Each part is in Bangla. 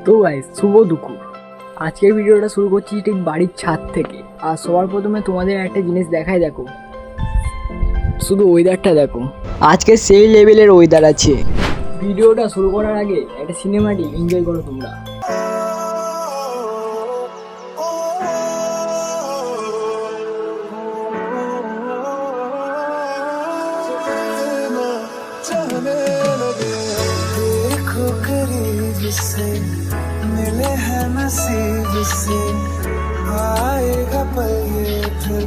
তো গাইস শুভ দুপুর। আজকের ভিডিওটা শুরু করছি ঠিক বাড়ির ছাদ থেকে। আর সবার প্রথমে তোমাদের একটা জিনিস দেখাই, দেখো শুধু ওয়েদারটা দেখো, আজকে সেই লেভেলের ওয়েদার আছে। ভিডিওটা শুরু করার আগে একটা সিনেমাটিক এনজয় করো তোমরা। से मिले हैं नसीब से आएगा पल ये फिर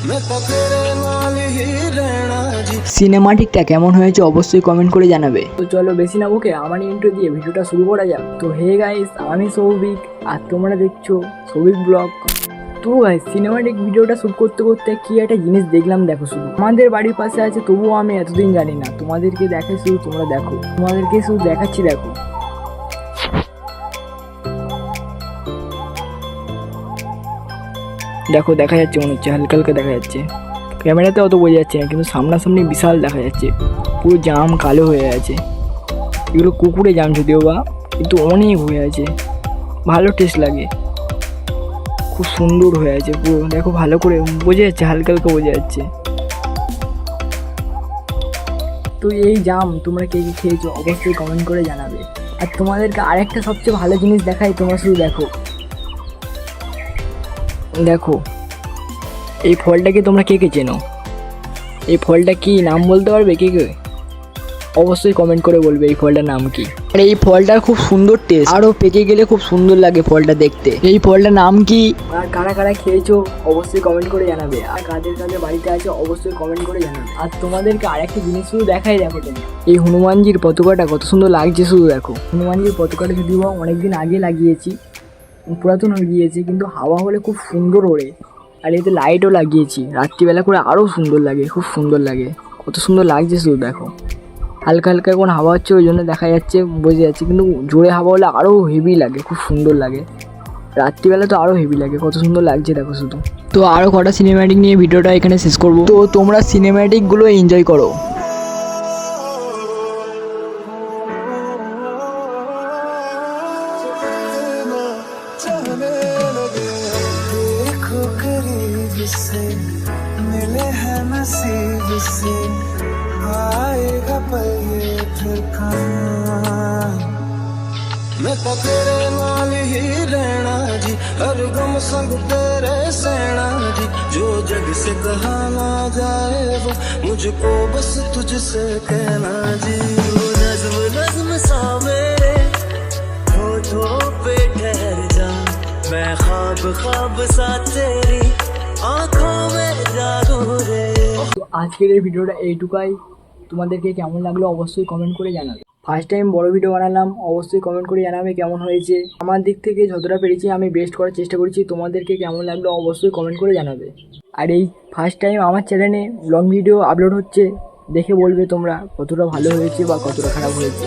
मैं तो तेरे नाल ही रहना जी। সিনেমাটিকটা কেমন হয়েছে অবশ্যই কমেন্ট করে জানাবে। তো চলো বেশি না বকে আমার ইন্ট্রো দিয়ে ভিডিওটা শুরু করা যাক। তো হে গাইস, আমি সৌভিক আর তোমরা দেখছো সৌভিক ব্লগ। তো গাইস সিনেমাটিক ভিডিওটা শুট করতে করতে কি একটা জিনিস দেখলাম, দেখো শুধু আমাদের বাড়ির পাশে আছে, তবুও আমি এতদিন জানি না। তোমাদেরকে দেখাই, শুধু তোমরা দেখো, তোমাদেরকে শুধু দেখাচ্ছি দেখো। দেখো দেখা যাচ্ছে, মনে হচ্ছে হালকা হালকা দেখা যাচ্ছে, ক্যামেরাতে অত বোঝা যাচ্ছে না, কিন্তু সামনাসামনি বিশাল দেখা যাচ্ছে। পুরো জাম কালো হয়ে আছে, এগুলো কুকুরে জাম যদিও বা, কিন্তু অনেক হয়ে আছে, ভালো টেস্ট লাগে, খুব সুন্দর হয়ে আছে পুরো। দেখো ভালো করে বোঝা যাচ্ছে, হালকা হালকা বোঝা যাচ্ছে। তো এই জাম তোমরা কে কে খেয়েছো অবশ্যই কমেন্ট করে জানাবে। আর তোমাদেরকে আরেকটা সবচেয়ে ভালো জিনিস দেখাই, তোমরা শুধু দেখো। দেখো এই ফলটাকে তোমরা কে কে চেনো? এই ফলটা কি নাম বলতে পারবে কে কে? অবশ্যই কমেন্ট করে বলবে এই ফলটার নাম কি। আর এই ফলটার খুব সুন্দর টেস্ট, আরও পেকে গেলে খুব সুন্দর লাগে ফলটা দেখতে। এই ফলটার নাম কি আর কারা কারা খেয়েছো অবশ্যই কমেন্ট করে জানাবে। আর কাদের কাদের বাড়িতে আছে অবশ্যই কমেন্ট করে জানাবে। আর তোমাদেরকে আরেকটা জিনিস শুধু দেখাই, দেখো তুমি এই হনুমানজির পতাকাটা কত সুন্দর লাগছে, শুধু দেখো। হনুমানজির পতাকাটা যদিও অনেকদিন আগে লাগিয়েছি, পুরাতন হয়ে গিয়েছে, কিন্তু হাওয়া হলে খুব সুন্দর ওড়ে। আর এতে লাইটও লাগিয়েছি, রাত্রিবেলা করে আরও সুন্দর লাগে, খুব সুন্দর লাগে, কত সুন্দর লাগছে শুধু দেখো। হালকা হালকা এখন হাওয়া হচ্ছে, ওই জন্য দেখা যাচ্ছে, বোঝা যাচ্ছে, কিন্তু জোরে হাওয়া হলে আরও হেভি লাগে, খুব সুন্দর লাগে। রাত্রিবেলা তো আরও হেভি লাগে, কত সুন্দর লাগছে দেখো শুধু। তো আরও কটা সিনেম্যাটিক নিয়ে ভিডিওটা এখানে শেষ করবো। তো তোমরা সিনেম্যাটিকগুলো এনজয় করো। से मिले हैं नसीब से आएगा पल ये फिर मैं तो तेरे नाल ही रहना जी, हर गम संग तेरे सहना जी। जो जग से कहा ना जाए वो मुझको बस तुझसे कहना जी। नज़्म नज़्म सा मेरे होठों पे ठहर जा, मैं ख्वाब ख्वाब सा तेरी आँखों में जागू रे। তো আজকের এই ভিডিওটা এইটুকাই। তোমাদেরকে কেমন লাগলো অবশ্যই কমেন্ট করে জানাবে। ফার্স্ট টাইম বড় ভিডিও বানালাম, অবশ্যই কমেন্ট করে জানাবে কেমন হয়েছে। আমার দিক থেকে যতটা পেরেছি আমি বেস্ট করার চেষ্টা করেছি। তোমাদেরকে কেমন লাগলো অবশ্যই কমেন্ট করে জানাবে। আর এই ফার্স্ট টাইম আমার চ্যানেলে লং ভিডিও আপলোড হচ্ছে, দেখে বলবে তোমরা কতটা ভালো হয়েছে বা কতটা খারাপ হয়েছে।